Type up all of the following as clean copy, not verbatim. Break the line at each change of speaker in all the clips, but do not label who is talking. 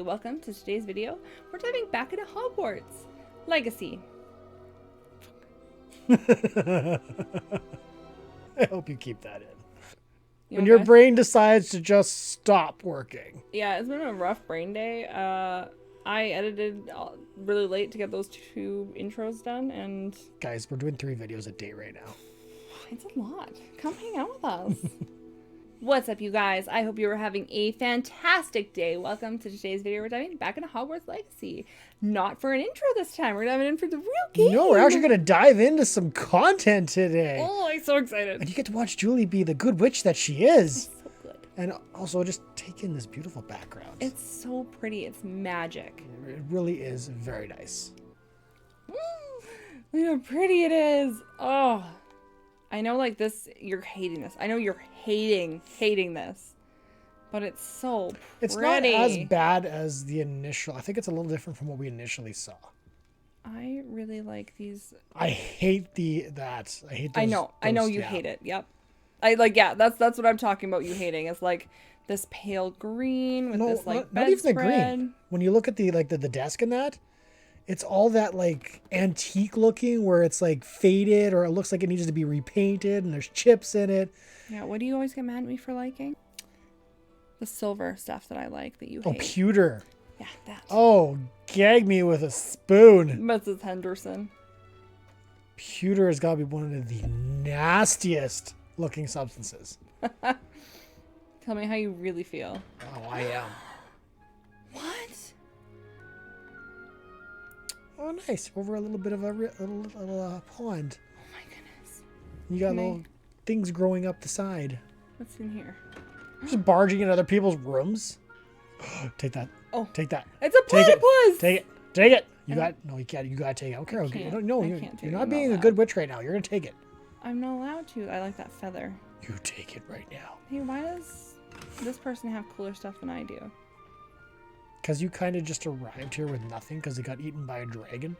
welcome to today's video. We're diving back into Hogwarts Legacy.
I hope you keep that in.
You
When
know,
your
guys?
brain decides to just stop working.
Yeah, it's been a rough brain day. I edited really late to get those 2 intros done, and
Guys, we're doing 3 videos a day right now.
it's a lot. Come hang out with us. What's up, you guys? I hope you are having a fantastic day. Welcome to today's video. We're diving back into Hogwarts Legacy. Not for an intro this time. We're diving in for the real game.
No, we're actually going to dive into some content today.
Oh, I'm so excited.
And you get to watch Julie be the good witch that she is.
So good.
And also just take in this beautiful background.
It's so pretty. It's magic.
It really is very nice.
Look how pretty it is. Oh, I know, like, this, you're hating this. I know you're hating this. But it's so pretty.
It's not as bad as the initial. I think it's a little different from what we initially saw.
I really like these.
I hate that. I hate those.
I know you hate it. Yep. That's what I'm talking about, you hating. It's like this pale green with this, like,
not even the
bedspread.
green. When you look at the desk in that, it's all that, like, antique looking where it's, like, faded or it looks like it needs to be repainted and there's chips in it.
Yeah, what do you always get mad at me for liking? The silver stuff that I like that you hate.
Oh, pewter.
Yeah, that.
Oh, gag me with a spoon.
Mrs. Henderson.
Pewter has got to be one of the nastiest looking substances.
Tell me how you really feel.
Oh, I am.
What?
Oh, nice. Over a little bit of a little pond.
Oh my goodness.
You got
Can I-
little things growing up the side.
What's in here?
Just barging in other people's rooms. Take that.
Oh.
Take that.
It's a
Take it.
platypus!
Take it. Take it. You got. No, you can't. You got to take it. I don't care. Okay.
can't.
No,
I
you're
can't take
you're
it.
not
I'm
being
not
a good witch right now. You're going to take it.
I'm not allowed to. I like that feather.
You take it right now.
Hey, why does this person have cooler stuff than I do?
Because you kind of just arrived here with nothing because it got eaten by a dragon.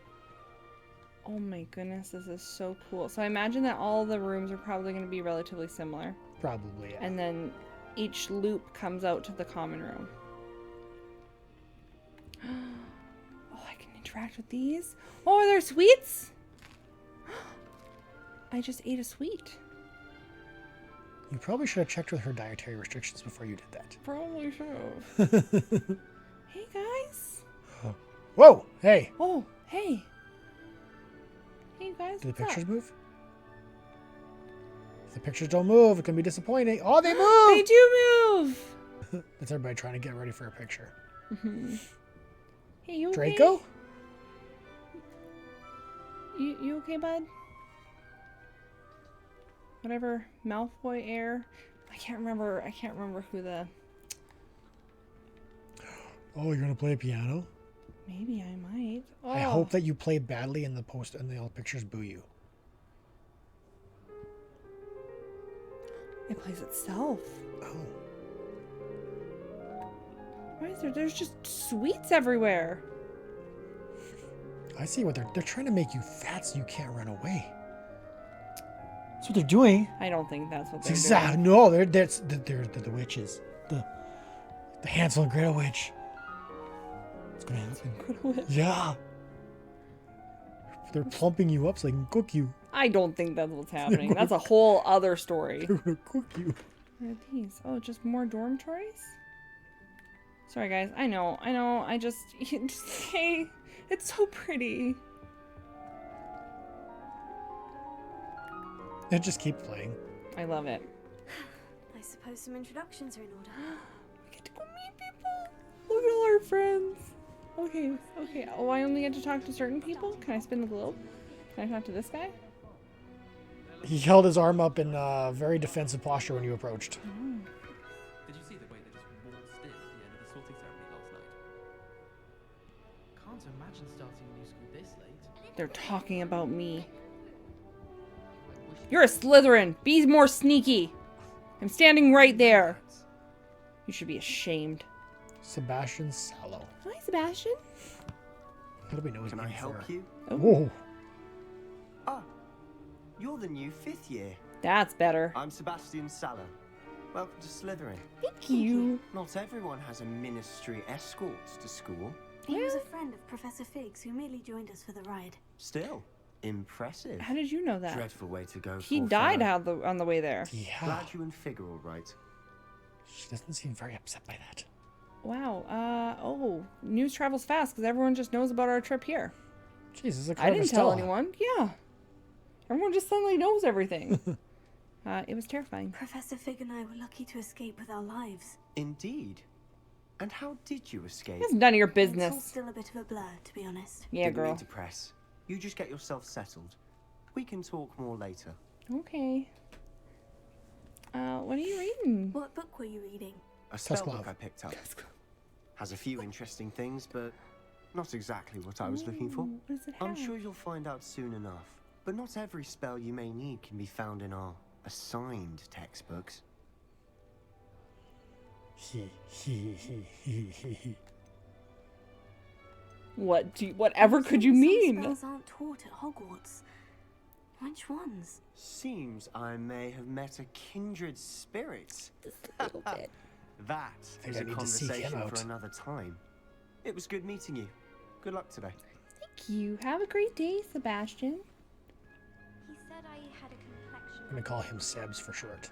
Oh my goodness, this is so cool. So I imagine that all the rooms are probably going to be relatively similar.
Probably, yeah.
And then each loop comes out to the common room. Oh, I can interact with these. Oh, are there sweets? I just ate a sweet.
You probably should have checked with her dietary restrictions before you did that.
Probably should. Hey, guys.
Whoa! Hey!
Oh, hey. Hey, you guys.
Do the
what's up?
pictures move? If the pictures don't move, it can be disappointing. Oh, they move!
They do move.
That's everybody trying to get ready for a picture.
Hey, you okay?
Draco?
You okay, bud? Whatever Malfoy heir. I can't remember who the.
Oh, you're gonna play piano?
Maybe I might. Oh.
I hope that you play badly in the post and the all pictures boo you.
It plays itself.
Oh.
Why is there's just sweets everywhere?
I see what they're trying to make you fat so you can't run away. That's what they're doing.
I don't think that's what they're
Exactly.
doing.
No, they're the witches. The Hansel and Gretel witch. What's going to happen? Yeah. They're plumping you up so they can cook you.
I don't think that's what's happening. That's a whole other story.
They're gonna cook you.
What are these? Oh, just more dormitories? Sorry, guys. I know. I just hey, it's so pretty.
And just keep playing.
I love it.
I suppose some introductions are in order.
We get to go meet people. Look at all our friends. Okay. Oh, I only get to talk to certain people? Can I spin the globe? Can I talk to this guy?
He held his arm up in a very defensive posture when you approached.
Oh.
Did you see the way they just waltzed in at the end of the sorting ceremony last night? Can't imagine starting a new school this late.
They're talking about me. You're a Slytherin. Be more sneaky. I'm standing right there. You should be ashamed.
Sebastian Sallow.
Hi, Sebastian.
How do we know his
Can I
name
help
for?
you?
Oh,
Whoa.
Ah, you're the new 5th year.
that's better.
I'm Sebastian Saller. Welcome to Slytherin.
Thank you.
Not everyone has a ministry escort to school.
He was a friend of Professor Fig's who merely joined us for the ride.
Still, impressive.
How did you know that?
Dreadful way to go.
He
poor
died
fellow.
on the way there.
Yeah.
Glad you and Fig are all right.
She doesn't seem very upset by that.
Wow. Oh, news travels fast because everyone just knows about our trip here.
Jesus,
I didn't tell anyone. Yeah. Everyone just suddenly knows everything. It was terrifying.
Professor Fig and I were lucky to escape with our lives.
Indeed. And how did you escape?
It's none of your
It's all
business.
still a bit of a blur, to be honest.
Yeah,
Didn't
girl.
mean to press. You just get yourself settled. We can talk more later.
Okay. What are you reading?
What book were you reading?
A spell
Tuscalove.
book I picked up. Has a few interesting things, but not exactly what I was looking for.
Ooh, what does it have?
I'm sure you'll find out soon enough. But not every spell you may need can be found in our assigned textbooks.
Whatever could you
Some
mean?
spells aren't taught at Hogwarts. Which ones?
Seems I may have met a kindred spirit.
Just a little bit.
That
think
is
I
a
need to seek him
conversation
out.
for another time. It was good meeting you. Good luck today.
Thank you. Have a great day, Sebastian.
He said I had a complexion.
I'm gonna call him Sebs for short.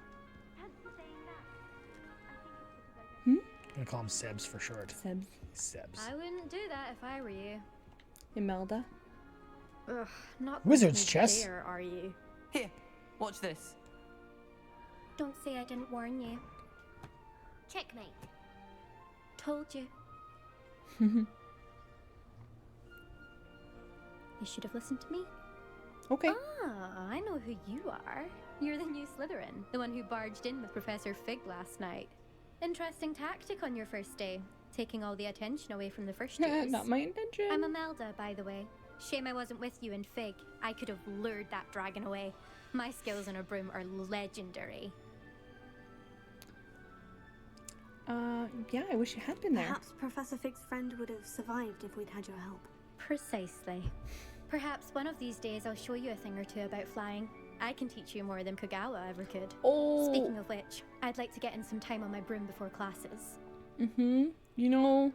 Hmm?
I'm gonna call him Sebs for short.
Sebs.
Sebs.
I wouldn't do that if I were you.
Imelda.
Ugh, not
Wizard's
looking
chess?
there, are you?
Here, watch this.
Don't say I didn't warn you.
Checkmate.
Told you. You should have listened to me.
Okay.
Ah, I know who you are. You're the new Slytherin, the one who barged in with Professor Fig last night. Interesting tactic on your first day, taking all the attention away from the first years.
Not my intention.
I'm Imelda, by the way. Shame I wasn't with you in Fig. I could have lured that dragon away. My skills on a broom are legendary.
Yeah, I wish you had been there.
Perhaps Professor Fig's friend would have survived if we'd had your help.
Precisely. Perhaps one of these days I'll show you a thing or two about flying. I can teach you more than Kogawa ever could.
Oh.
Speaking of which, I'd like to get in some time on my broom before classes.
You know,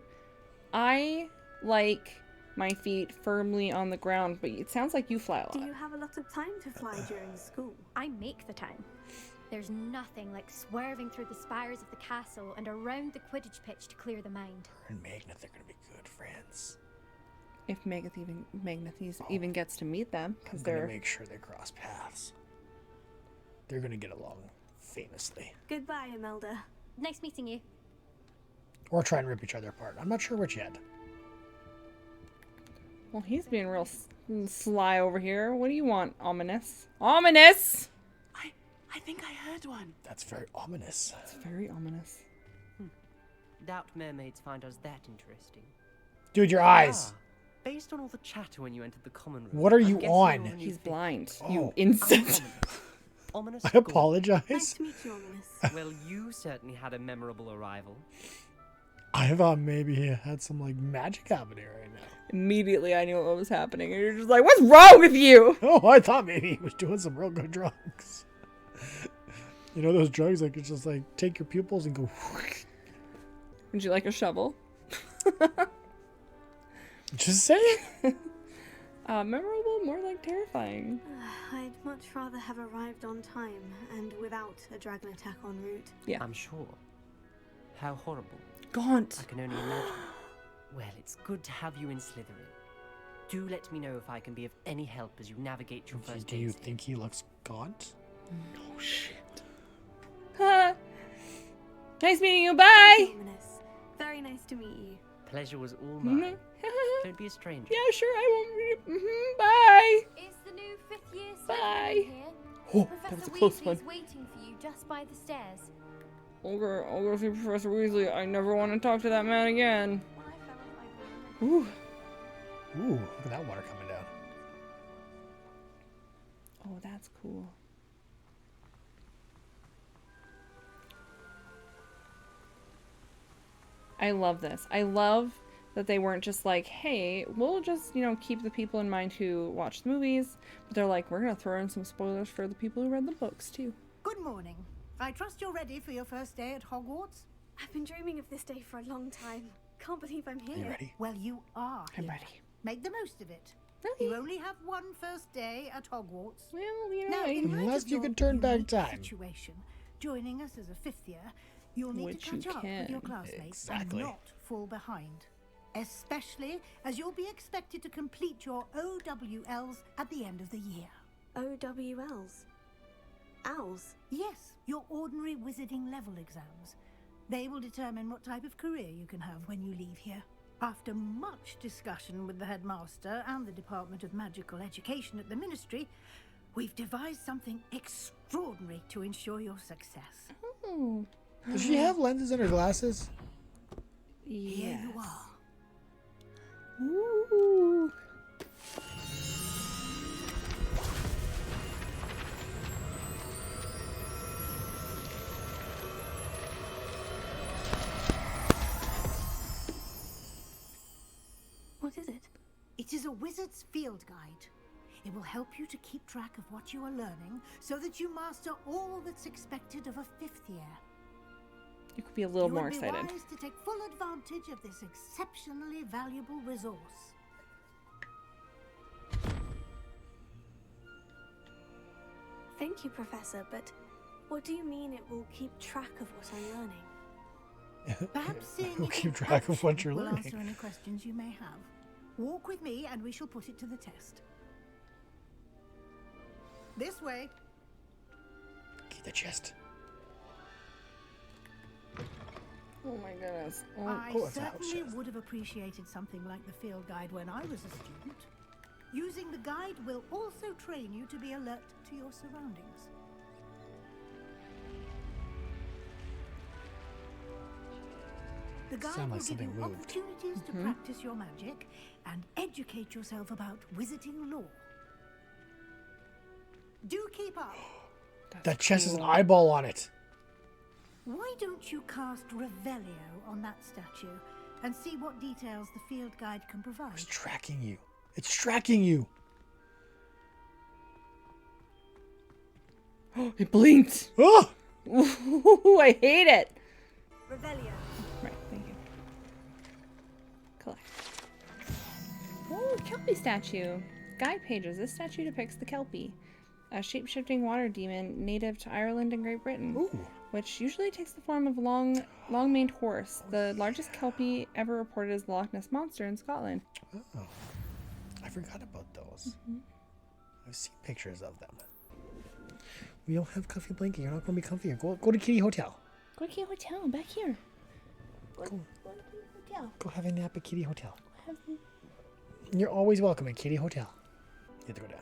I like my feet firmly on the ground, but it sounds like you fly a lot.
Do you have a lot of time to fly during school?
I make the time. There's nothing like swerving through the spires of the castle and around the Quidditch pitch to clear the mind.
Her and Magnet, they're gonna be good friends.
If Magnath even gets to meet them,
I'm
because
gonna
they're
make sure they cross paths. They're gonna get along famously.
Goodbye, Imelda.
Nice meeting you.
Or try and rip each other apart. I'm not sure which yet.
well, he's being real sly over here. What do you want, ominous? Ominous.
I think I heard one.
That's very ominous.
It's very ominous.
Doubt mermaids find us that interesting.
Dude, your eyes.
Ah, based on all the chatter when you entered the common room.
What are
I'm
you
guessing
on?
you're a new
He's
Fig.
blind.
Oh.
You
I'm
insect.
ominous. Ominous.
I
Gaunt.
Nice
apologize.
to meet you, Ominous.
Well, you certainly had a memorable arrival.
I thought maybe he had some like magic happening right now.
Immediately, I knew what was happening, and you're just like, "What's wrong with you?"
Oh, I thought maybe he was doing some real good drugs. You know those drugs like it's just like take your pupils and go.
Would you like a shovel?
Just say it.
Memorable, more like terrifying.
I'd much rather have arrived on time and without a dragon attack en route.
Yeah.
I'm sure. How horrible.
Gaunt.
I can only imagine. Well, it's good to have you in Slytherin. Do let me know if I can be of any help as you navigate your first
Do you
days.
think he looks gaunt?
Oh shit. Nice meeting you. Bye.
Ominous. Very nice to meet you.
Pleasure was all mine. Don't be a stranger.
Yeah, sure. I won't. Bye.
Is the new 5th year
Bye.
Slytherin here?
Oh, that was a close one.
waiting for you just by the stairs.
I'll go see Professor Weasley. I never want to talk to that man again.
When I fell off my broom,
Ooh, look at that water coming down.
Oh, that's cool. I love this. I love that they weren't just like, hey, we'll just, keep the people in mind who watch the movies. But they're like, we're going to throw in some spoilers for the people who read the books, too.
Good morning. I trust you're ready for your first day at Hogwarts?
I've been dreaming of this day for a long time. Can't believe I'm here.
Are you ready?
Well, you are
I'm
here.
ready.
Make the most of it.
Okay.
You only have one first day at Hogwarts.
Well, you
Now,
know,
in light
Unless
of
you
your
could turn back
unique
time.
situation, joining us as a 5th year, you'll need
Which
to
you
catch up with your
can.
classmates
Exactly.
and not fall behind. Especially as you'll be expected to complete your OWLs at the end of the year.
OWLs. Owls.
Yes, your ordinary wizarding level exams. They will determine what type of career you can have when you leave here. After much discussion with the headmaster and the Department of Magical Education at the Ministry, we've devised something extraordinary to ensure your success.
Oh,
Does she have lenses in her glasses?
Here
yes.
you are.
Ooh.
What is it?
It is a wizard's field guide. It will help you to keep track of what you are learning so that you master all that's expected of a 5th year.
You could be a little
You
more
would be
excited.
wise to take full advantage of this exceptionally valuable resource.
Thank you, Professor, but what do you mean it will keep track of what I'm learning?
Perhaps seeing
We'll
it
keep
in
track of what
action
you're
will
learning.
answer any questions you may have. Walk with me and we shall put it to the test. This way.
Keep the chest.
Oh my goodness. Oh,
I
it's a house
certainly
chest.
would have appreciated something like the field guide when I was a student. Using the guide will also train you to be alert to your surroundings. The guide
Sound like
will give
something
you
moved.
opportunities to practice your magic and educate yourself about wizarding lore. Do keep up.
That chest has an
cool.
eyeball on it.
Why don't you cast Revelio on that statue and see what details the field guide can provide?
It's tracking you. It's tracking you.
It blinked.
Oh!
Ooh, I hate it.
Revelio.
Right, thank you. Collect. Oh, Kelpie statue. Guide pages. This statue depicts the Kelpie, a shape-shifting water demon native to Ireland and Great Britain,
Ooh.
which usually takes the form of a long-maned horse. The largest Kelpie ever reported is the Loch Ness Monster in Scotland.
Oh. I forgot about those. I've seen pictures of them. We don't have comfy blanket. You're not going to be comfy. Go to Kitty Hotel.
Go to Kitty Hotel, back here. Go to Kitty Hotel.
Go have a nap at Kitty Hotel.
Have some-
You're always welcome at Kitty Hotel. You have to go down.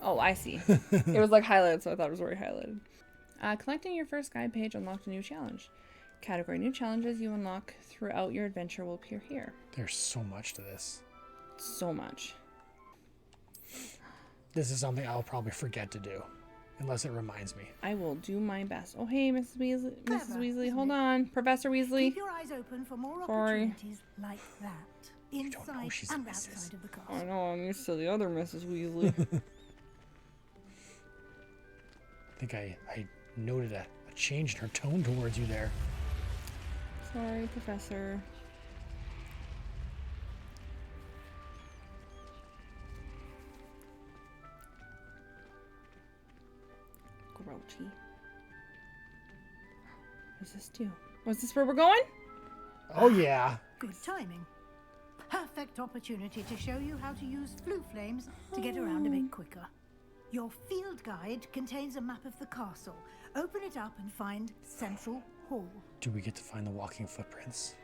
Oh, I see. It was like highlighted, so I thought it was already highlighted. Collecting your first guide page unlocked a new challenge. Category new challenges you unlock throughout your adventure will appear here.
There's so much to this.
So much.
This is something I'll probably forget to do. Unless it reminds me.
I will do my best. Oh, hey, Mrs. Weasley. Mrs.
Clever,
Weasley,
isn't
hold
it?
on. Professor Weasley.
Keep your eyes open for more
Sorry.
opportunities like that,
don't know
inside
she's a
and
missus.
outside of the
I
castle.
know, I'm used to the other Mrs. Weasley.
I think I noted a change in her tone towards you there.
Sorry, Professor. Grouchy. What does this do? Was this where we're going?
Oh, yeah.
Good timing. Perfect opportunity to show you how to use flue flames to get around a bit quicker. Your field guide contains a map of the castle. Open it up and find Central Hall.
Do we get to find the walking footprints?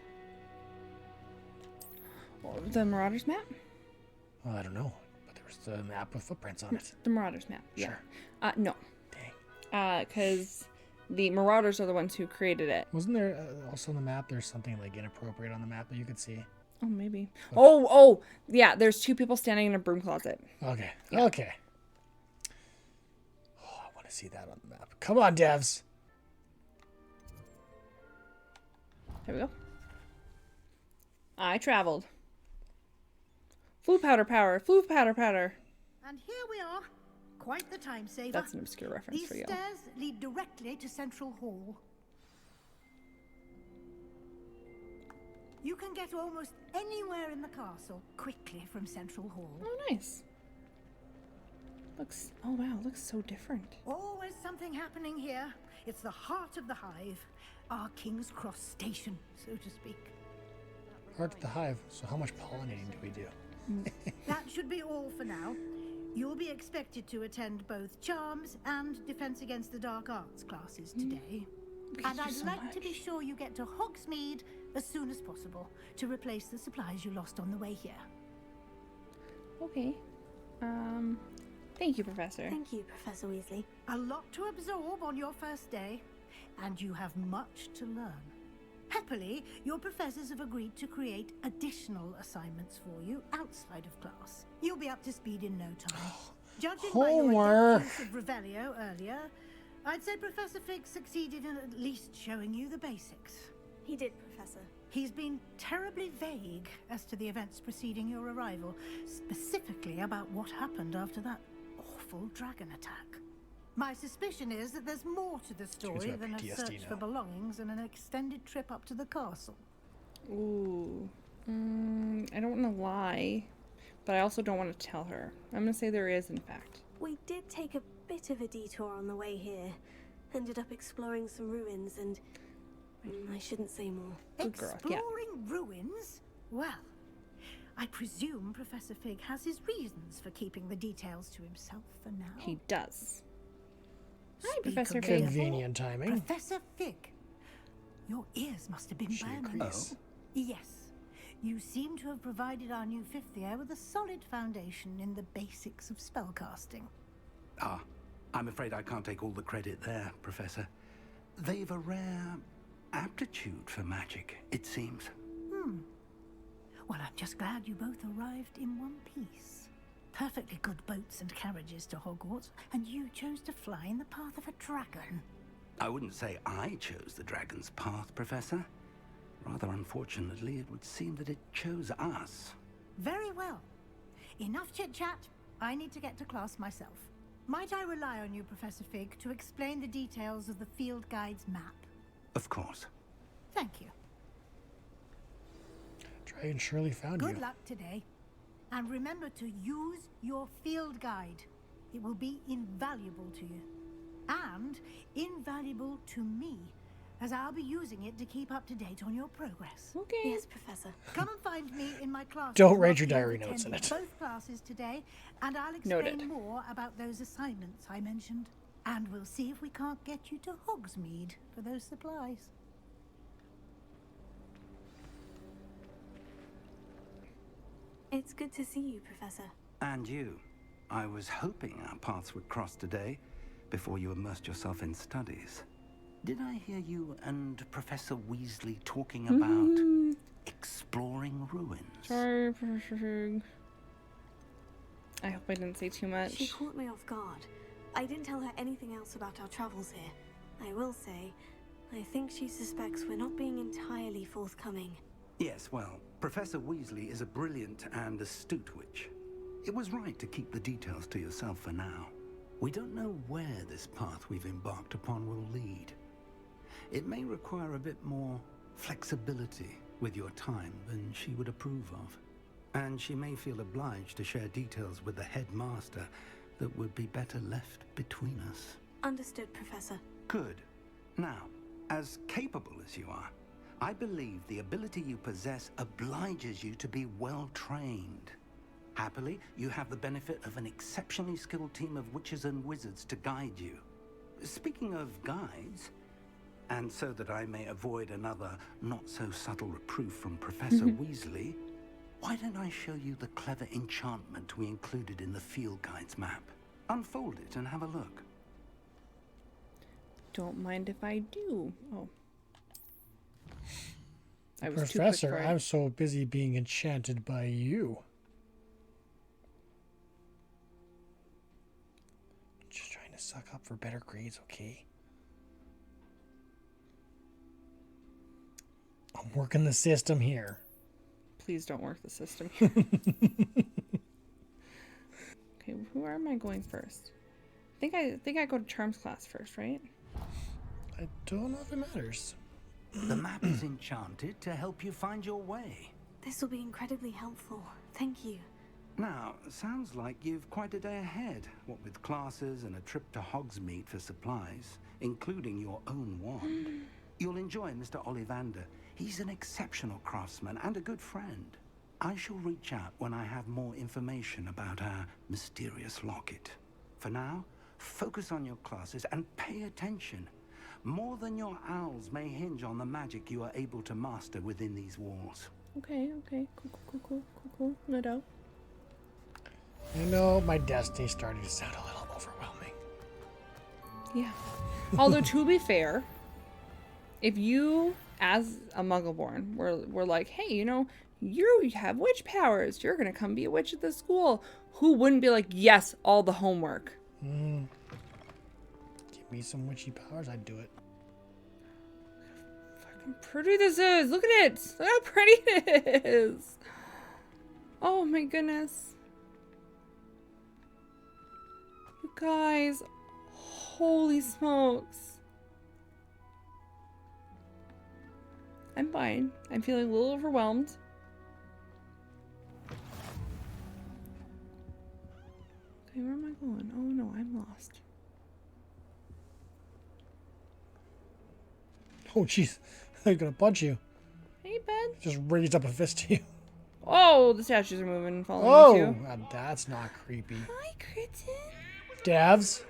The Marauders map?
Well, I don't know. But there was the map with footprints on it.
The Marauders map. Yeah.
Sure.
No.
Dang.
Because the Marauders are the ones who created it.
Wasn't there also on the map, there's something like inappropriate on the map that you could see?
Oh, maybe. Oh, yeah. There's two people standing in a broom closet.
Okay.
Yeah.
Okay. Oh, I want to see that on the map. Come on, devs.
There we go. I traveled. Flue powder power. Flue powder powder.
And here we are. Quite the time saver.
That's an obscure reference
These
for you.
stairs lead directly to Central Hall. You can get almost anywhere in the castle quickly from Central Hall.
Oh, nice. Looks, oh wow, looks so different.
Always something happening here. It's the heart of the hive. Our King's Cross station, so to speak.
Heart of the hive. So how much pollinating do we do?
That should be all for now. You'll be expected to attend both Charms and Defense Against the Dark Arts classes today.
Thank
And
you
I'd
so
like to be
much.
sure you get to Hogsmeade as soon as possible to replace the supplies you lost on the way here.
Okay. Thank you, Professor.
Thank you, Professor Weasley.
A lot to absorb on your first day, and you have much to learn. Happily, your professors have agreed to create additional assignments for you outside of class. You'll be up to speed in no time. Judging by your
Homework.
adept use of Revelio earlier, I'd say Professor Fig succeeded in at least showing you the basics.
He did, Professor.
He's been terribly vague as to the events preceding your arrival, specifically about what happened after that awful dragon attack. My suspicion is that there's more to the story
about
than a
PTSD
search for
now.
belongings and an extended trip up to the castle.
Ooh. I don't want to lie, but I also don't want to tell her. I'm going to say there is, in fact.
We did take a bit of a detour on the way here. Ended up exploring some ruins and... I shouldn't say more.
Good girl, yeah.
Exploring ruins? Well, I presume Professor Fig has his reasons for keeping the details to himself for now.
He does. Hi,
Speak
Professor
of
Fig.
the
Convenient timing.
Professor Fig, your ears must have been
She
burning.
agrees.
Yes, you seem to have provided our new fifth year with a solid foundation in the basics of spellcasting.
Ah, I'm afraid I can't take all the credit there, Professor. They've a rare aptitude for magic, it seems.
Well, I'm just glad you both arrived in one piece. Perfectly good boats and carriages to Hogwarts, and you chose to fly in the path of a dragon.
I wouldn't say I chose the dragon's path, Professor. Rather unfortunately, it would seem that it chose us.
Very well. Enough chit-chat. I need to get to class myself. Might I rely on you, Professor Fig, to explain the details of the field guide's map?
Of course.
Thank you.
Try and Shirley found
Good
you.
luck today. And remember to use your field guide. It will be invaluable to you. And invaluable to me, as I'll be using it to keep up to date on your progress.
Okay.
Yes, Professor.
Come and find me in my class.
Don't write your diary notes in it.
Both classes today, and I'll
Noted.
explain more about those assignments I mentioned. And we'll see if we can't get you to Hogsmeade for those supplies.
It's good to see you, Professor.
And you. I was hoping our paths would cross today, before you immersed yourself in studies. Did I hear you and Professor Weasley talking about exploring ruins?
Sorry, Professor Fig. I hope I didn't say too
She
much.
caught me off guard. I didn't tell her anything else about our travels here. I will say, I think she suspects we're not being entirely forthcoming.
Yes, well, Professor Weasley is a brilliant and astute witch. It was right to keep the details to yourself for now. We don't know where this path we've embarked upon will lead. It may require a bit more flexibility with your time than she would approve of. And she may feel obliged to share details with the headmaster that would be better left between us.
Understood, Professor.
Good. Now, as capable as you are, I believe the ability you possess obliges you to be well trained. Happily, you have the benefit of an exceptionally skilled team of witches and wizards to guide you. Speaking of guides, and so that I may avoid another not-so-subtle reproof from Professor Weasley, why don't I show you the clever enchantment we included in the field guide's map? Unfold it and have a look.
Don't mind if I do. Oh. I was too quick
Professor,
for it.
I'm so busy being enchanted by you. Just trying to suck up for better grades, okay? I'm working the system here.
Please don't work the system here. Okay, who am I going first? think I go to Charms class first, right?
I don't know if it matters.
The map is enchanted to help you find your way.
This will be incredibly helpful. Thank you.
Now, sounds like you've quite a day ahead, what with classes and a trip to Hogsmeade for supplies, including your own wand. You'll enjoy Mr. Ollivander. He's an exceptional craftsman and a good friend. I shall reach out when I have more information about our mysterious locket. For now, focus on your classes and pay attention. More than your owls may hinge on the magic you are able to master within these walls.
Okay. Cool. No doubt.
You know, my destiny's starting to sound a little overwhelming.
Yeah. Although, to be fair, if you, as a Muggleborn, were like, hey, you know, you have witch powers. You're going to come be a witch at this school. Who wouldn't be like, yes, all the homework?
Give me some witchy powers, I'd do it.
Fucking pretty this is. Look at it. Look how pretty it is. Oh my goodness. You guys. Holy smokes. I'm fine. I'm feeling a little overwhelmed. Okay, where am I going? Oh no, I'm lost.
Oh, jeez. They're gonna punch you.
Hey, bud.
Just raised up a fist to you.
Oh, the statues are moving and following me too.
Oh, that's not creepy.
Hi, Kritten.
Davs.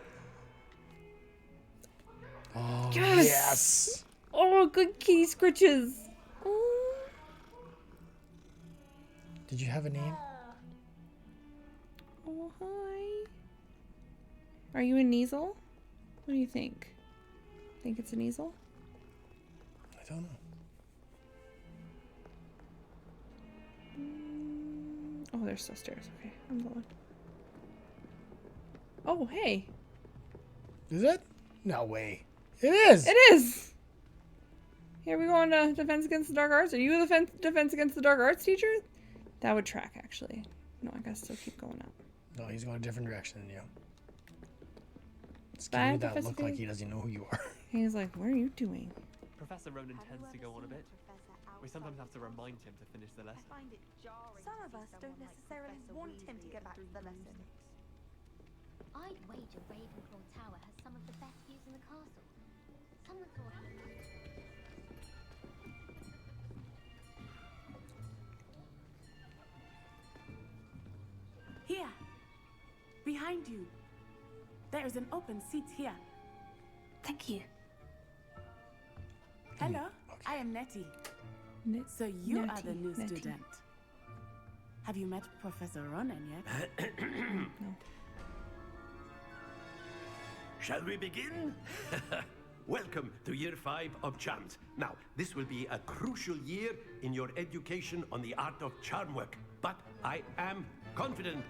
Oh,
Yes!
yes.
Oh, good kitty scritches. Oh.
Did you have a name?
Oh, hi. Are you a Neasel? What do you think? Think it's a Neasel?
I don't know.
Oh, there's still stairs. Okay, I'm going. Oh, hey.
Is it? No way. It is.
It is. Here we go on to Defense Against the Dark Arts. Are you the Defense Against the Dark Arts teacher? That would track, actually. No, I gotta still keep going up.
No, he's going a different direction than you. It's
Bye,
giving you that
Professor
look like
Fig.
he doesn't know who you are.
He's like, what are you doing?
Professor Ronan tends to go on a bit. We sometimes have to remind him to finish the lesson.
Some of us don't necessarily want him to get back to the lesson.
I'd wager Ravenclaw Tower has some of the best views in the castle. Someone thought
Here, behind you. There is an open seat here.
Thank you.
Hello, I am Nettie. So you are the new student. Have you met Professor Ronan yet?
No.
Shall we begin? Welcome to Year 5 of Charms. Now, this will be a crucial year in your education on the art of charm work. But I am confident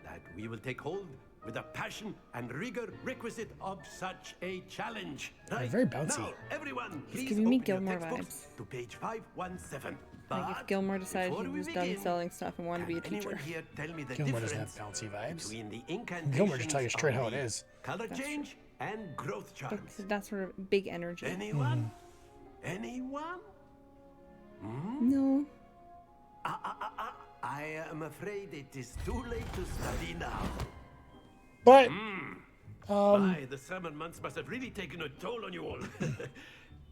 that we will take hold with the passion and rigor requisite of such a challenge. Right?
Very bouncy.
Now, everyone,
He's
please
giving me
open your
Gilmore
textbooks
vibes.
to page 517.
Like if Gilmore decided he was done selling stuff and wanted to be a
Can anyone
teacher.
here tell me the
Gilmore doesn't have
difference
bouncy vibes.
between the incantations
Gilmore just tell you straight
of
how it
the
is.
color change and growth charms?
That sort of big energy.
Anyone? Anyone?
No.
I am afraid it is too late to study now.
But
My, the summer months must have really taken a toll on you all.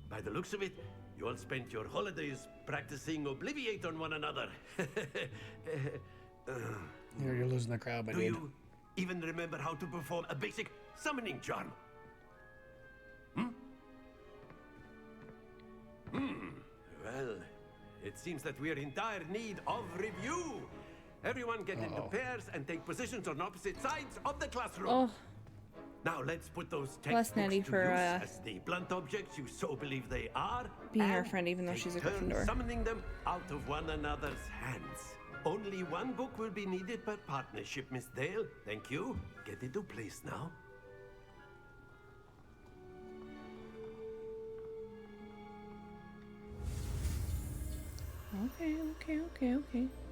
By the looks of it, you all spent your holidays practicing Obliviate on one another.
you're losing the crowd, my
Do
dude.
you even remember how to perform a basic summoning charm? Well, it seems that we are in dire need of review. Everyone get into pairs and take positions on opposite sides of the classroom.
Oh,
Now let's put those
Bless
textbooks
Nettie
to
for,
use as the blunt objects you so believe they are.
being our
and
friend even though
take
she's a
turns
Gryffindor.
summoning them out of one another's hands. Only one book will be needed per partnership, Miss Dale. Thank you. Get into place now.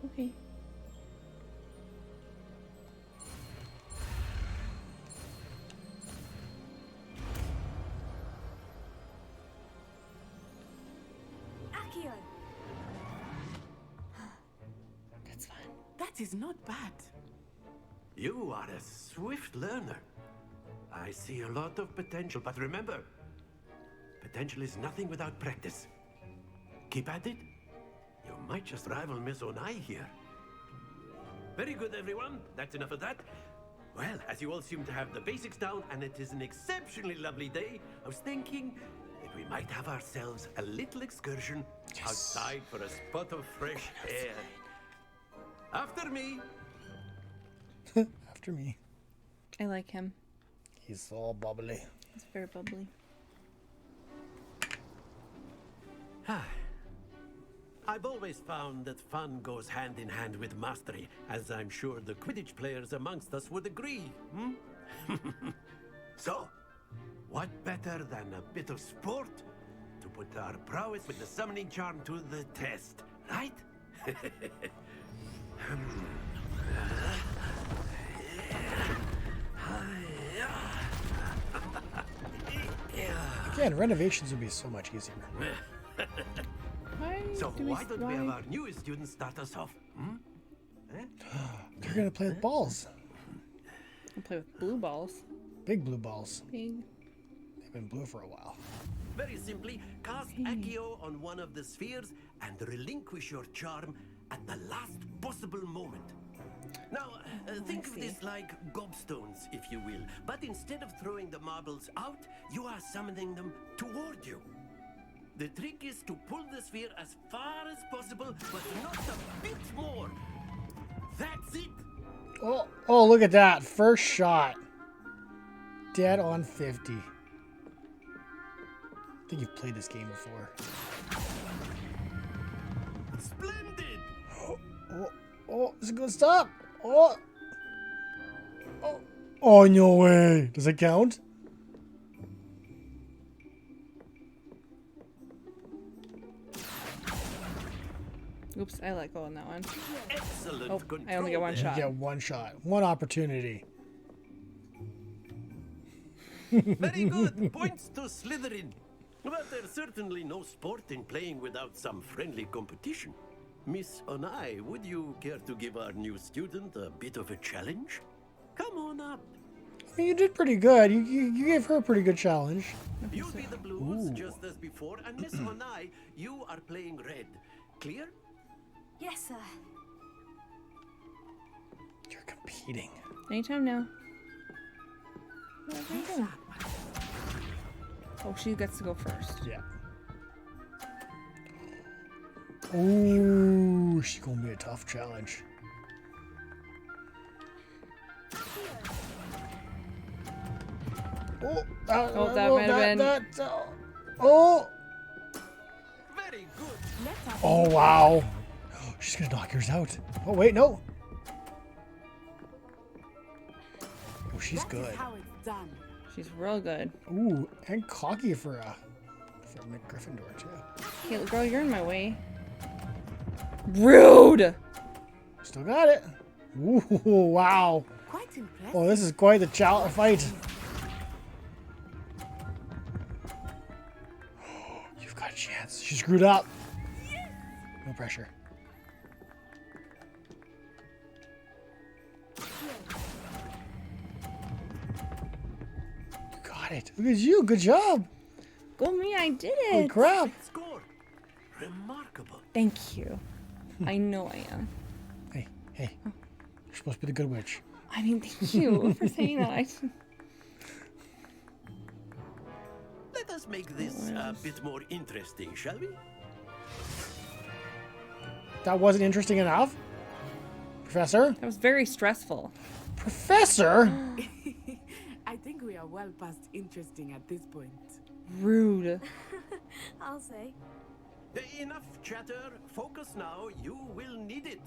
Okay.
That is not bad.
You are a swift learner. I see a lot of potential, but remember, potential is nothing without practice. Keep at it. You might just rival Miss Onai here. Very good, everyone. That's enough of that. Well, as you all seem to have the basics down, and it is an exceptionally lovely day, I was thinking that we might have ourselves a little excursion outside for a spot of fresh air. After me.
After me.
I like him.
He's all bubbly.
He's very bubbly.
I've always found that fun goes hand in hand with mastery, as I'm sure the Quidditch players amongst us would agree. So, what better than a bit of sport to put our prowess with the summoning charm to the test, right?
Again, renovations would be so much easier.
So why don't we have our newest students start us off?
They're gonna play with balls.
I'll play with blue balls.
Big blue balls.
Big.
They've been blue for a while.
Very simply, cast Accio on one of the spheres and relinquish your charm at the last possible moment. Now, think of this like gobstones, if you will. But instead of throwing the marbles out, you are summoning them toward you. The trick is to pull the sphere as far as possible, but not a bit more. That's it.
Oh, look at that. First shot. Dead on 50. I think you've played this game before.
Splendid.
Oh, is it gonna stop? Oh, no way. Does it count?
Oops, I let go on that one.
Excellent.
Oh, I only get one shot.
You get one shot. One opportunity.
Very good. Points to Slytherin. But there's certainly no sport in playing without some friendly competition. Miss Onai, would you care to give our new student a bit of a challenge? Come on up.
I mean, you did pretty good. You gave her a pretty good challenge.
You'll be the blues, just as before, and Miss Onai, you are playing red. Clear?
Yes, sir.
You're competing.
Anytime now. What are you doing? Oh, she gets to go first.
Yeah. Oh, she's gonna be a tough challenge.
That might have been.
Very good.
Oh, wow. She's gonna knock yours out. Oh, wait, no. Oh, she's good.
How it's done.
She's real good.
Ooh, and cocky for Gryffindor too.
Hey, girl, you're in my way. Rude.
Still got it. Ooh, wow.
Quite impressive.
Oh, this is quite the fight. You've got a chance. She screwed up. No pressure. You got it. Look at you. Good job.
Go me, I did it.
Holy crap.
Score. Remarkable.
Thank you. I know I am.
Hey. You're supposed to be the good witch.
I mean, thank you for saying that.
Let us make this a bit more interesting, shall we?
That wasn't interesting enough? Professor?
That was very stressful.
Professor?
I think we are well past interesting at this point.
Rude.
I'll say.
Enough chatter. Focus now. You will need it.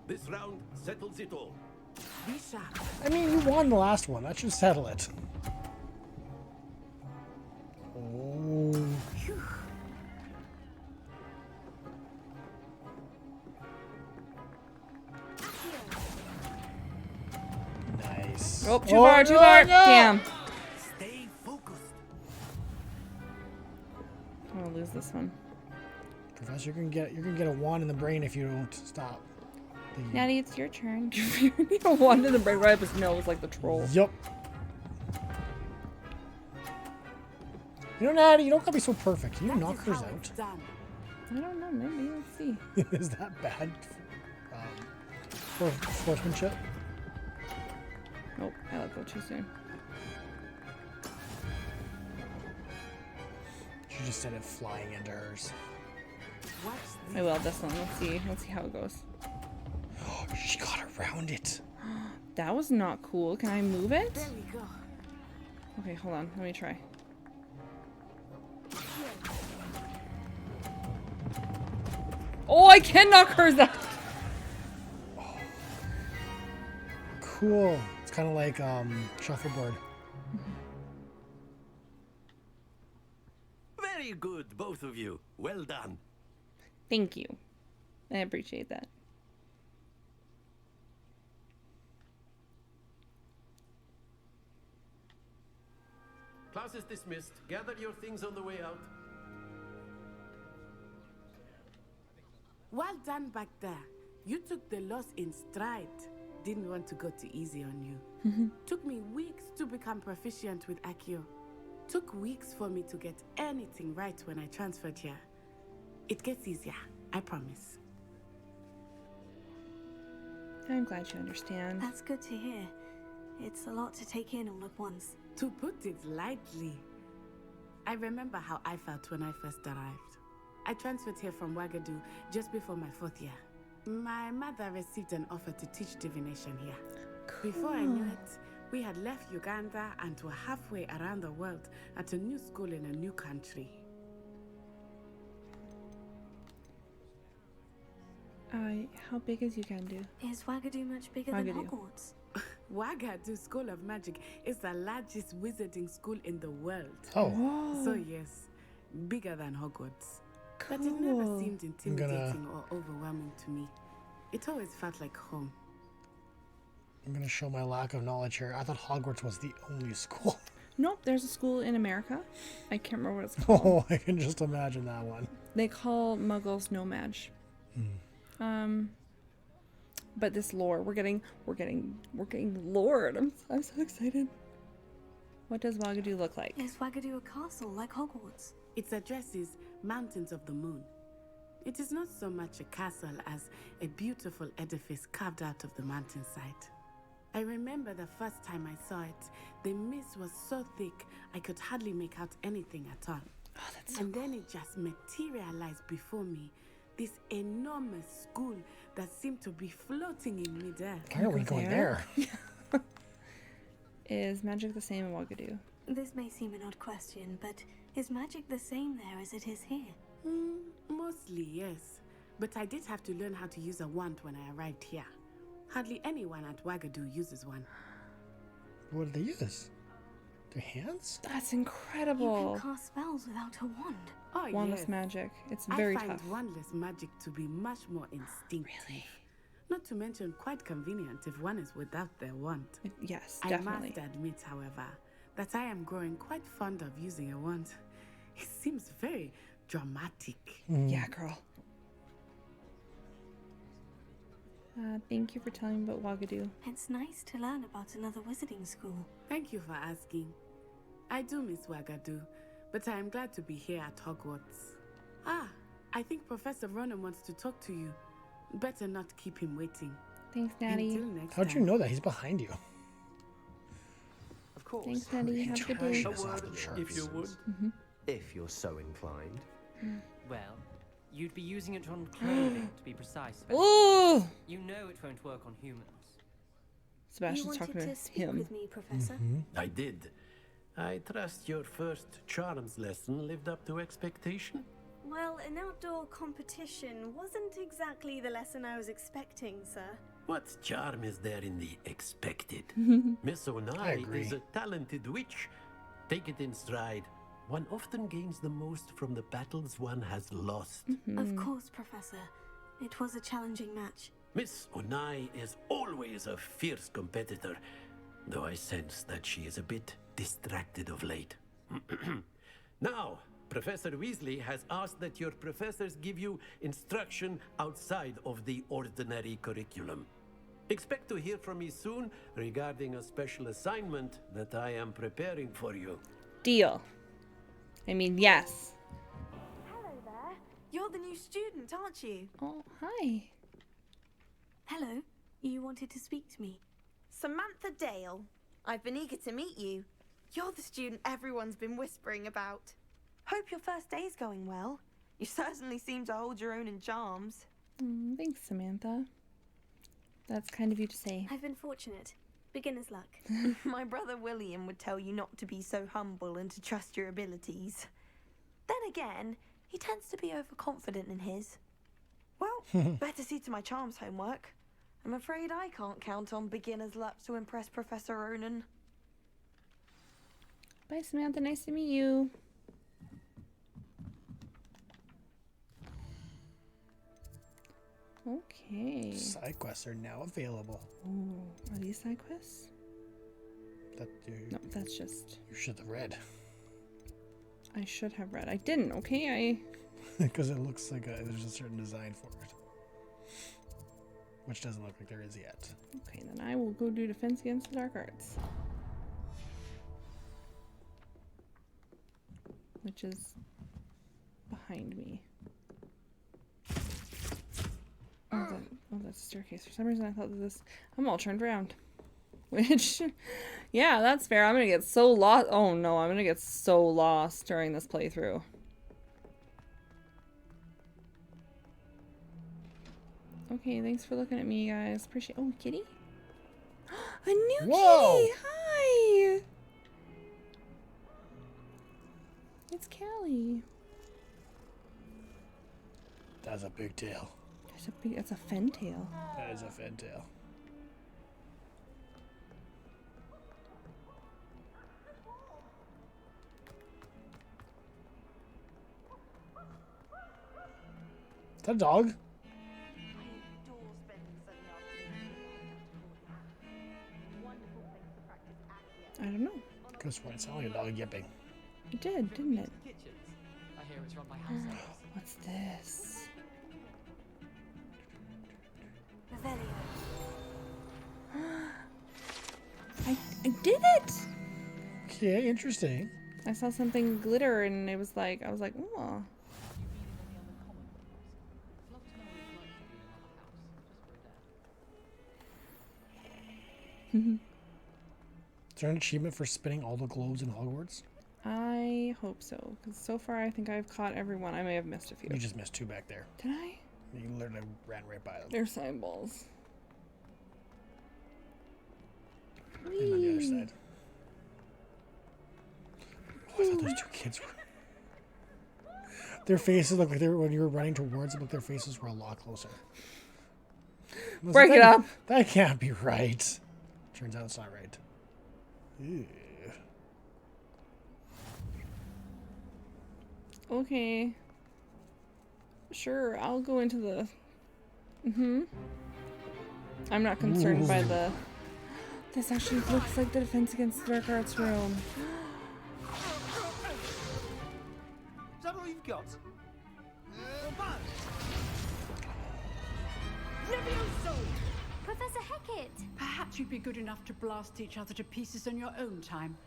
This round settles it all.
Be sharp.
I mean, you won the last one. That should settle it. Oh.
Phew.
Nice.
Oh, too far.
No.
Damn.
Stay focused.
I'm gonna lose this one.
Professor, you're gonna get a wand in the brain if you don't stop.
Natty, it's your turn. You wanted to break right up his nose like the troll.
Yup. You know, Natty, you don't gotta be so perfect. Can you knock hers out?
I don't know. Maybe. Let's see.
Is that bad? Sportsmanship?
Nope. I let go too soon.
She just said it flying into hers.
I will this one. Let's see. Let's see how it goes.
Oh, she got around it.
That was not cool. Can I move it?
There we go.
Okay, hold on. Let me try. Oh, I can knock hers out.
Cool. It's kind of like shuffleboard.
Very good, both of you. Well done.
Thank you. I appreciate that.
Class is dismissed. Gather your things on the way out.
Well done back there. You took the loss in stride. Didn't want to go too easy on you. Took me weeks to become proficient with Accio. Took weeks for me to get anything right when I transferred here. It gets easier, I promise.
I'm glad you understand.
That's good to hear. It's a lot to take in all at once.
To put it lightly, I remember how I felt when I first arrived. I transferred here from Wagadu just before my 4th year. My mother received an offer to teach divination here.
Cool.
Before I knew it, we had left Uganda and were halfway around the world at a new school in a new country.
How big is Uganda?
Is Wagadu much bigger
Wagadu.
than Hogwarts?
Wagadu School of Magic is the largest wizarding school in the world.
Oh.
Whoa.
So yes, bigger than Hogwarts.
Cool.
But it never seemed intimidating or overwhelming to me. It always felt like home.
I'm gonna show my lack of knowledge here. I thought Hogwarts was the only school.
Nope, there's a school in America. I can't remember what it's called.
Oh, I can just imagine that one.
They call Muggles no match. But this lore, we're getting lore. I'm so excited. What does Wagadu look like?
Is Wagadu a castle like Hogwarts?
Its address is Mountains of the Moon. It is not so much a castle as a beautiful edifice carved out of the mountainside. I remember the first time I saw it, the mist was so thick I could hardly make out anything at all.
Oh, that's so
and then it just materialized before me, this enormous school that seemed to be floating in midair.
Why are we going there?
Is magic the same in Wagadu?
This may seem an odd question, but is magic the same there as it is here?
Mostly, yes. But I did have to learn how to use a wand when I arrived here. Hardly anyone at Wagadu uses one.
What do they use? Their hands?
That's
You
incredible.
can cast spells without a wand.
Oh,
Wandless
yes.
magic. It's very
I find
tough.
wandless magic to be much more instinctive.
Really?
Not to mention quite convenient if one is without their wand.
Yes,
I
definitely.
must admit, however, that I am growing quite fond of using a wand. It seems very dramatic.
Yeah, girl. Thank you for telling me about Wagadu.
It's nice to learn about another wizarding school.
Thank you for asking. I do miss Wagadu, but I am glad to be here at Hogwarts. I think Professor Ronan wants to talk to you. Better not keep him waiting.
Thanks, Natty.
Until next
How'd you
time.
know that? He's behind you.
Of course.
Thanks, Natty. Have a good day.
A word, if you would.
If you're so inclined.
Well, you'd be using it on clothing, to be precise. but
Ooh!
You know it won't work on humans.
You
Sebastian's
wanted
talking
to
to
speak
him.
with me, Professor?
I did. I trust your first charms lesson lived up to expectation.
Well, an outdoor competition wasn't exactly the lesson I was expecting, sir.
What charm is there in the expected? Miss
I
Onai
agree.
is a talented witch. Take it in stride. One often gains the most from the battles one has lost.
Of course, Professor. It was a challenging match.
Miss Onai is always a fierce competitor, though I sense that she is a bit distracted of late. Now, Professor Weasley has asked that your professors give you instruction outside of the ordinary curriculum. Expect to hear from me soon regarding a special assignment that I am preparing for you.
Deal. I mean, yes.
Hello there. You're the new student, aren't you?
Oh, hi.
Hello. You wanted to speak to me.
Samantha Dale. I've been eager to meet you. You're the student everyone's been whispering about. Hope your first day's going well. You certainly seem to hold your own in charms.
Thanks, Samantha. That's kind of you to say.
I've been fortunate. Beginner's luck.
My brother William would tell you not to be so humble and to trust your abilities. Then again, he tends to be overconfident in his. Well, better see to my charms homework. I'm afraid I can't count on beginner's luck to impress Professor Onan.
Bye, Samantha. Nice to meet you. Okay.
Side quests are now available.
Ooh, are these side quests? No, that's just...
You should have read.
I should have read. I didn't, okay?
Because it looks like there's a certain design for it. Which doesn't look like there is yet.
Okay, then I will go do Defense Against the Dark Arts. Which is behind me. Oh, that's a staircase. For some reason I thought that this... I'm all turned around. Which, yeah, that's fair. I'm gonna get so lost. Oh no, I'm gonna get so lost during this playthrough. Okay, thanks for looking at me, guys. Appreciate... Oh, kitty? A new kitty! Hi! It's Callie.
That's a big tail.
That's a fen tail.
That is a fen tail. Is that a dog?
I don't know.
Could have sworn it sounded like a dog yipping.
It did, didn't it?
Kitchens. I hear it's run by house elves.
What's this? I did it!
Okay, interesting.
I saw something glitter and it was like, I was like, oh.
Is there an achievement for spinning all the globes in Hogwarts?
I hope so, because so far I think I've caught everyone. I may have missed a few.
You just missed two back there.
Did I?
You literally ran right by them.
They're slime balls.
And on the other side. Oh, I thought those two kids were... Their faces look like they were, when you were running towards them, look, their faces were a lot closer.
Break it up.
That can't be right. Turns out it's not right. Ew.
Okay. Sure, I'll go into the... I'm not concerned by the... This actually looks like the Defense Against the Dark Arts room.
Is that all you've got?
Professor Hecat!
Perhaps you'd be good enough to blast each other to pieces on your own time.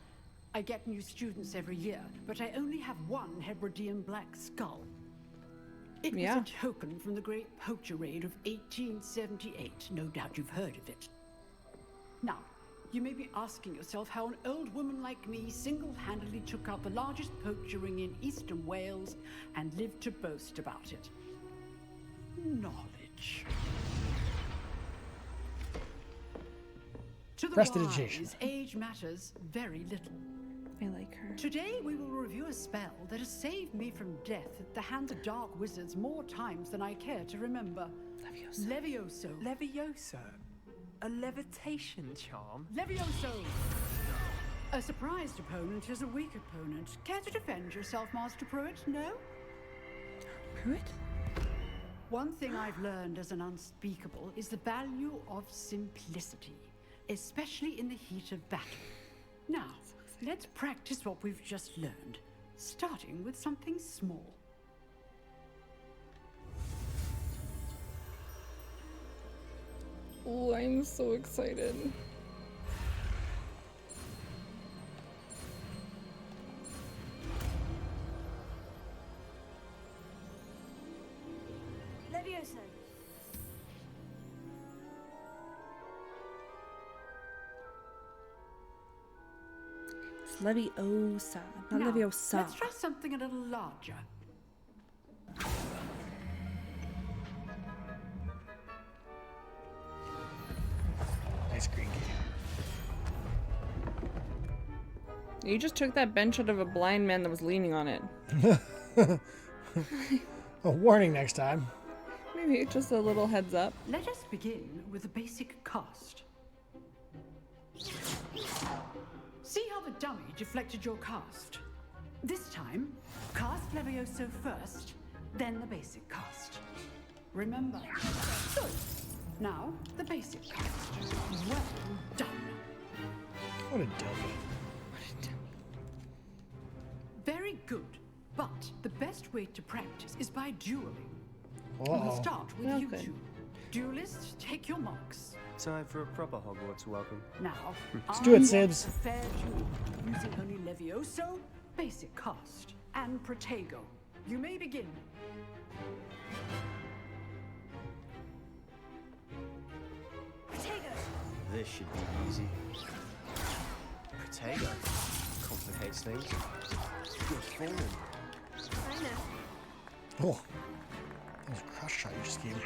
I get new students every year, but I only have one Hebridean black skull. It was a token from the Great Poacher Raid of 1878. No doubt you've heard of it. Now, you may be asking yourself how an old woman like me single-handedly took out the largest poacher ring in eastern Wales and lived to boast about it. Knowledge. To the wise, age matters very little.
I like her.
Today we will review a spell that has saved me from death at the hands of dark wizards more times than I care to remember.
Levioso.
Levioso.
Levioso? A levitation charm?
Levioso! A surprised opponent is a weak opponent. Care to defend yourself, Master Pruitt? No?
Pruitt?
One thing I've learned as an unspeakable is the value of simplicity, especially in the heat of battle. Now, let's practice what we've just learned. starting with something small.
Oh, I'm so excited.
Levioso.
It's Leviosa, not
Now,
Leviosa.
let's try something a little larger.
Nice green key.
You just took that bench out of a blind man that was leaning on it.
A warning next time.
Maybe just a little heads up.
Let us begin with the basic cast. See how the dummy deflected your cast? This time, cast Levioso first, then the basic cast. Remember. Good. Now, the basic cast. Well done.
What a dummy.
Very good. But the best way to practice is by dueling.
Uh-oh.
We'll start with you
Okay.
two. Duelists, take your marks.
Time for a proper Hogwarts welcome.
Now,
Let's do it,
I want
Sibs.
a fair duel using only Levioso, basic cast, and Protego. You may begin.
This should be easy. Potato complicates things. Good form.
I know.
Oh. That was a crush shot you just gave me.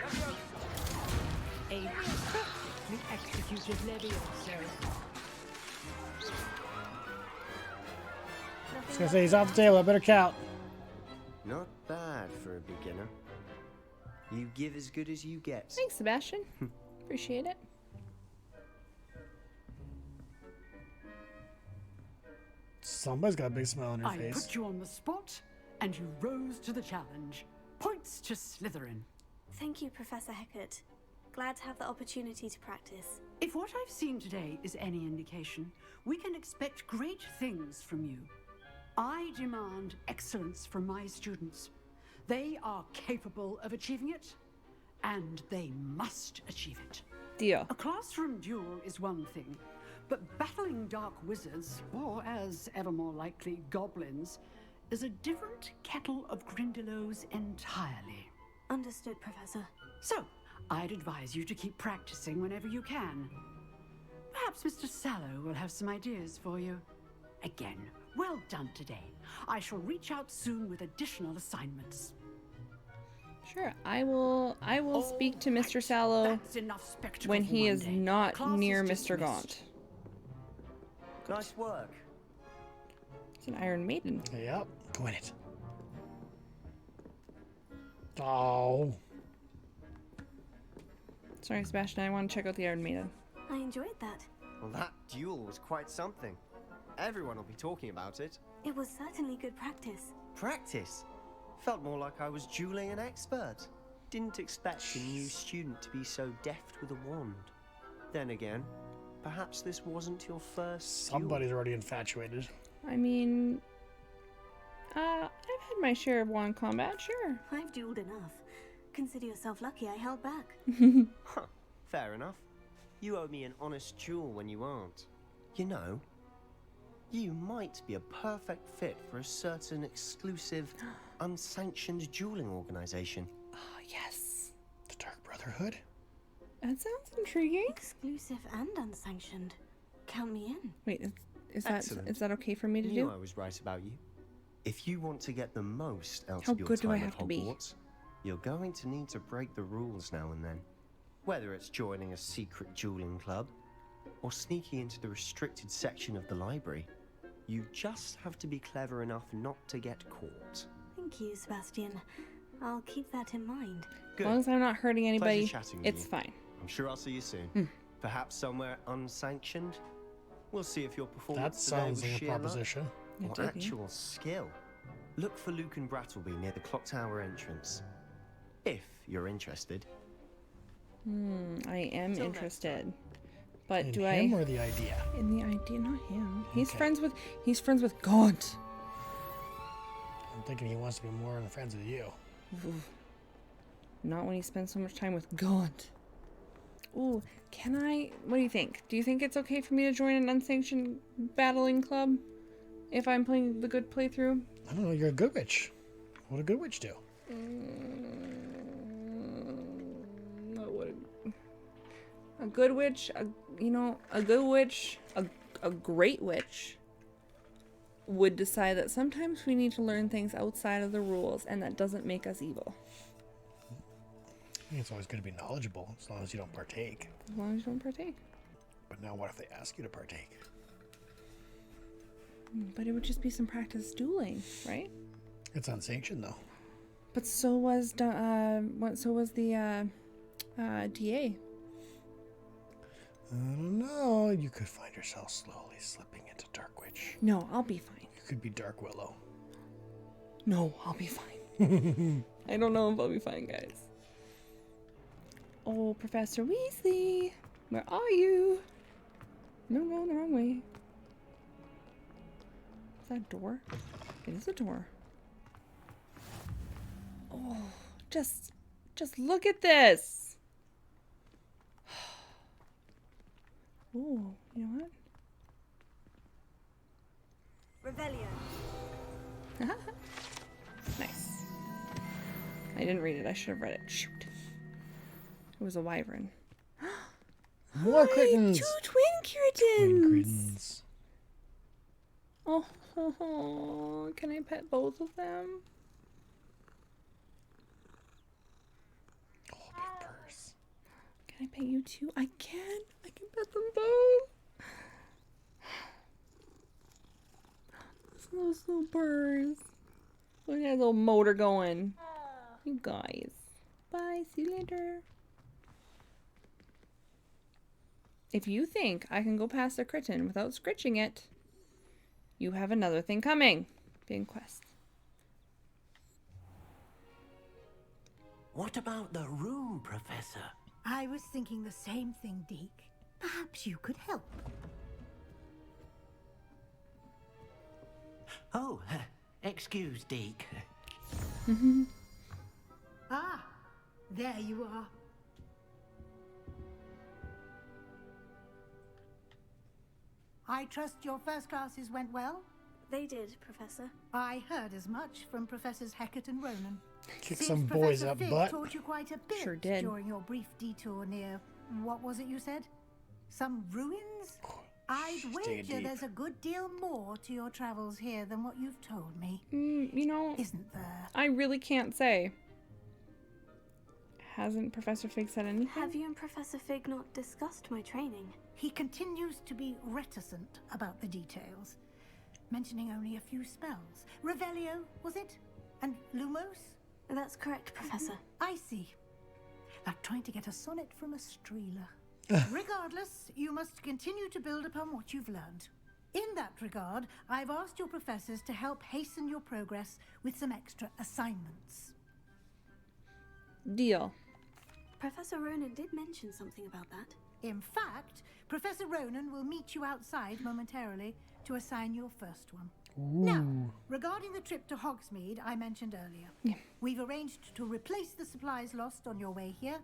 A perfectly executed Levioso.
I was gonna say he's off the table. I better count.
Not bad for a beginner. You give as good as you get.
Thanks, Sebastian. Appreciate it.
Somebody's got a big smile on her
I
face.
put you on the spot, and you rose to the challenge. Points to Slytherin.
Thank you, Professor Hecat. Glad to have the opportunity to practice.
If what I've seen today is any indication, we can expect great things from you. I demand excellence from my students. They are capable of achieving it, and they must achieve it.
Deal.
A classroom duel is one thing, but battling dark wizards, or as ever more likely, goblins, is a different kettle of Grindylows entirely.
Understood, Professor.
So, I'd advise you to keep practicing whenever you can. Perhaps Mr. Sallow will have some ideas for you. Again, well done today. I shall reach out soon with additional assignments.
Sure, I will speak to Mr. Sallow
That's enough spectacle
when
for
he
one
is
day.
not
Class
near
is
Mr.
dismissed.
Gaunt.
Nice work.
It's an Iron Maiden.
Yep. Go in it. Oh.
Sorry, Sebastian, I want to check out the Iron Maiden.
I enjoyed that.
Well, that duel was quite something. Everyone will be talking about it.
It was certainly good practice.
Practice? Felt more like I was dueling an expert. Didn't expect a new student to be so deft with a wand. Then again, perhaps this wasn't your first duel.
Somebody's already infatuated.
I mean, I've had my share of wand combat, sure.
I've dueled enough. Consider yourself lucky I held back.
Huh, fair enough. You owe me an honest duel when you aren't. You know, you might be a perfect fit for a certain exclusive, unsanctioned dueling organization.
Oh, yes.
The Dark Brotherhood?
That sounds intriguing.
Exclusive and unsanctioned. Count me in.
Wait, is
Excellent.
that okay for me to
Knew
do?
I was right about you. If you want to get the most out
How
of your
good do I
time
have
at
to be?
Hogwarts, you're going to need to break the rules now and then. Whether it's joining a secret dueling club or sneaking into the restricted section of the library, you just have to be clever enough not to get caught.
Thank you, Sebastian. I'll keep that in mind.
As long as I'm not hurting anybody,
Pleasure chatting with
it's
you.
fine.
I'm sure I'll see you soon. Perhaps somewhere unsanctioned. We'll see if your performance
That sounds
today was
like a
sheer luck
proposition.
It
or
did, yeah.
actual skill. Look for Luke and Brattleby near the clock tower entrance. If you're interested.
I am
Till next
interested. But
In
do
him
I
or the idea?
in the idea, not him. He's
Okay.
friends with Gaunt.
thinking he wants to be more friends with you.
Not when he spends so much time with God. Ooh, what do you think? Do you think it's okay for me to join an unsanctioned battling club if I'm playing the good playthrough?
I don't know, you're a good witch. What would a good witch do?
A good witch, a great witch would decide that sometimes we need to learn things outside of the rules, and that doesn't make us evil.
I think it's always good to be knowledgeable, as long as you don't partake.
As long as you don't partake.
But now what if they ask you to partake?
But it would just be some practice dueling, right?
It's unsanctioned, though.
But so was the DA.
I don't know. You could find yourself slowly slipping into Dark Witch.
No, I'll be fine.
You could be Dark Willow.
No, I'll be fine. I don't know if I'll be fine, guys. Oh, Professor Weasley, where are you? No, going the wrong way. Is that a door? It is a door. Oh, just look at this. Oh, you know what?
Revelio.
Nice. I didn't read it. I should have read it. Shoot. It was a wyvern.
More crittens.
2 twin crittens.
Twin crittens.
Oh, can I pet both of them?
Oh, big purse.
Can I pet you too? I can pet them both. Those little birds. Look at that little motor going. You guys. Bye. See you later. If you think I can go past a kitten without scritching it, you have another thing coming. Big quest.
What about the room, Professor?
I was thinking the same thing, Deke. Perhaps you could help.
Oh, excuse, Deke.
Ah, there you are. I trust your first classes went well?
They did, Professor.
I heard as much from Professors Hecat and Ronan.
Kick some boys
Professor
up
Fig
butt.
taught you quite a bit
Sure did.
during your brief detour near, what was it you said? Some ruins? I'd wager there's a good deal more to your travels here than what you've told me.
You know,
Isn't there?
I really can't say. Hasn't Professor Fig said anything?
Have you and Professor Fig not discussed my training?
He continues to be reticent about the details, mentioning only a few spells. Revelio, was it? And Lumos?
That's correct, Professor.
I see. Like trying to get a sonnet from a streeler. Regardless, you must continue to build upon what you've learned. In that regard, I've asked your professors to help hasten your progress with some extra assignments.
Deal.
Professor Ronan did mention something about that.
In fact, Professor Ronan will meet you outside momentarily to assign your first one.
Ooh.
Now, regarding the trip to Hogsmeade I mentioned earlier, we've arranged to replace the supplies lost on your way here,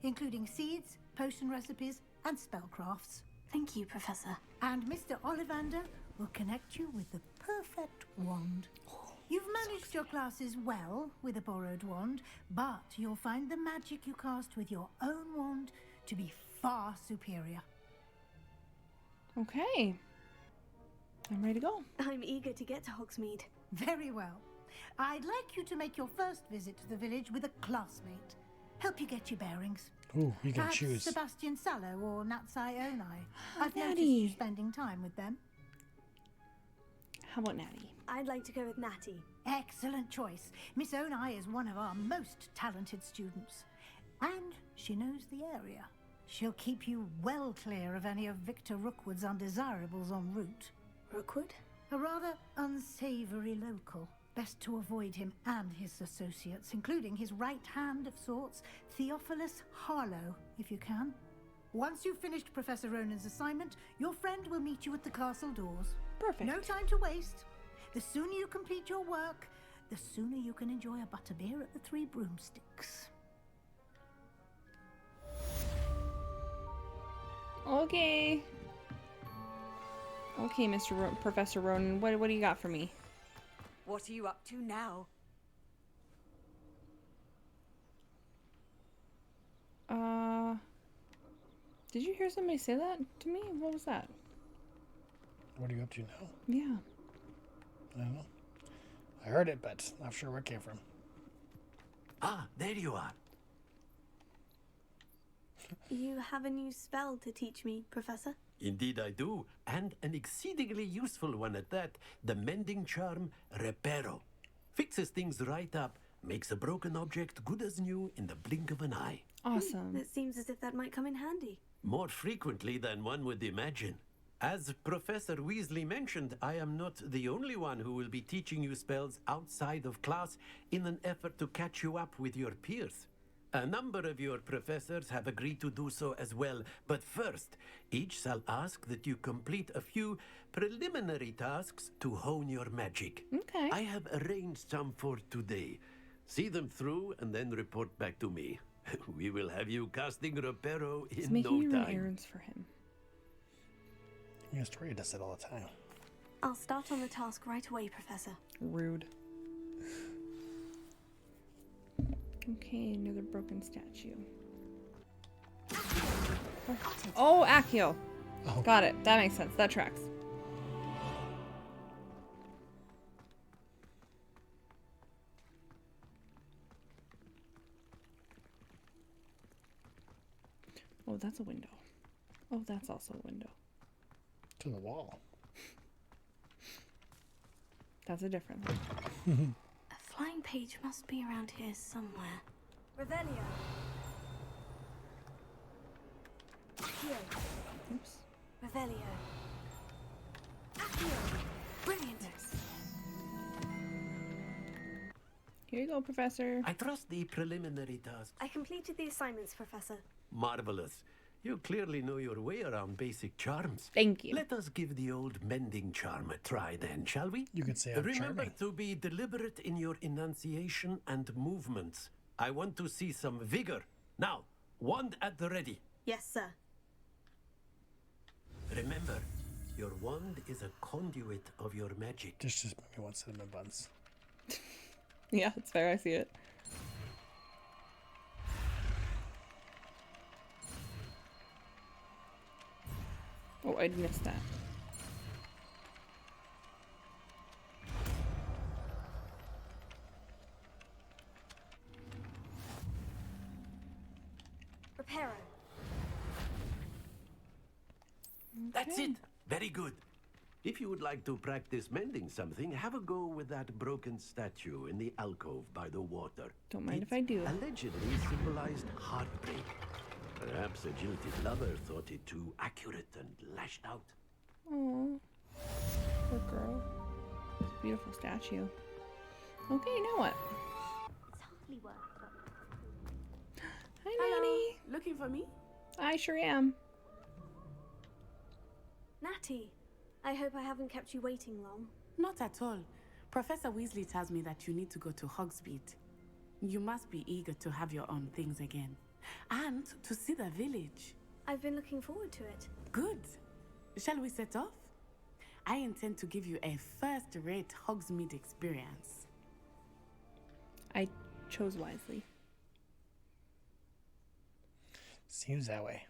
including seeds, potion recipes, and spellcrafts.
Thank you, Professor.
And Mr. Ollivander will connect you with the perfect wand. You've managed your classes well with a borrowed wand, but you'll find the magic you cast with your own wand to be far superior.
Okay. I'm ready to go.
I'm eager to get to Hogsmeade.
Very well. I'd like you to make your first visit to the village with a classmate. Help you get your bearings.
Ooh, you can
Perhaps
choose.
Sebastian Sallow or Natsai Onai. I've noticed
Natty.
you spending time with them.
How about Natty?
I'd like to go with Natty.
Excellent choice. Miss Onai is one of our most talented students. And she knows the area. She'll keep you well clear of any of Victor Rookwood's undesirables en route.
Rookwood?
A rather unsavory local. Best to avoid him and his associates, including his right hand of sorts, Theophilus Harlow, if you can. Once you've finished Professor Ronan's assignment, your friend will meet you at the castle doors.
Perfect.
No time to waste. The sooner you complete your work, the sooner you can enjoy a butterbeer at the Three Broomsticks.
Okay. Okay, Professor Ronan, what do you got for me?
What are you up to now?
Did you hear somebody say that to me? What was that?
What are you up to now?
Yeah.
I don't know. I heard it, but not sure where it came from.
Ah, there you are.
You have a new spell to teach me, Professor?
Indeed I do, and an exceedingly useful one at that. The Mending charm, Reparo. Fixes things right up, makes a broken object good as new in the blink of an eye.
Awesome.
It seems as if that might come in handy.
More frequently than one would imagine. As Professor Weasley mentioned, I am not the only one who will be teaching you spells outside of class in an effort to catch you up with your peers. A number of your professors have agreed to do so as well, but first, each shall ask that you complete a few preliminary tasks to hone your magic.
Okay.
I have arranged some for today. See them through and then report back to me. We will have you casting Reparo
He's
in
making you
no
run
time.
errands for him.
Astoria does it all the time.
I'll start on the task right away, Professor.
Rude. Okay, another broken statue. Oh, Accio.
Oh.
Got it. That makes sense. That tracks. Oh, that's a window. Oh, that's also a window.
To the wall.
That's a different one.
A flying page must be around here somewhere.
Revelio. Accio.
Oops.
Revelio.
Accio. Brilliant.
Here you go, Professor.
I trust the preliminary tasks.
I completed the assignments, Professor.
Marvelous. You clearly know your way around basic charms.
Thank you.
Let us give the old mending charm a try then, shall we?
You could say I'm
Remember
charming.
to be deliberate in your enunciation and movements. I want to see some vigor. Now, wand at the ready.
Yes, sir.
Remember, your wand is a conduit of your magic.
Just make me one cinnamon buns.
Yeah, it's fair. I see it. Oh, I missed that.
Reparo.
That's it. Very good. If you would like to practice mending something, have a go with that broken statue in the alcove by the water.
Don't mind if I do.
Allegedly symbolized heartbreak. Perhaps a jilted lover thought it too accurate and lashed out.
Oh, poor girl. It's a beautiful statue. Okay, now what?
It's hardly worth it.
Hi,
Hello.
Natty.
Looking for me?
I sure am.
Natty, I hope I haven't kept you waiting long.
Not at all. Professor Weasley tells me that you need to go to Hogsmeade. You must be eager to have your own things again. And to see the village.
I've been looking forward to it.
Good. Shall we set off? I intend to give you a first-rate Hogsmeade experience.
I chose wisely.
Seems that way.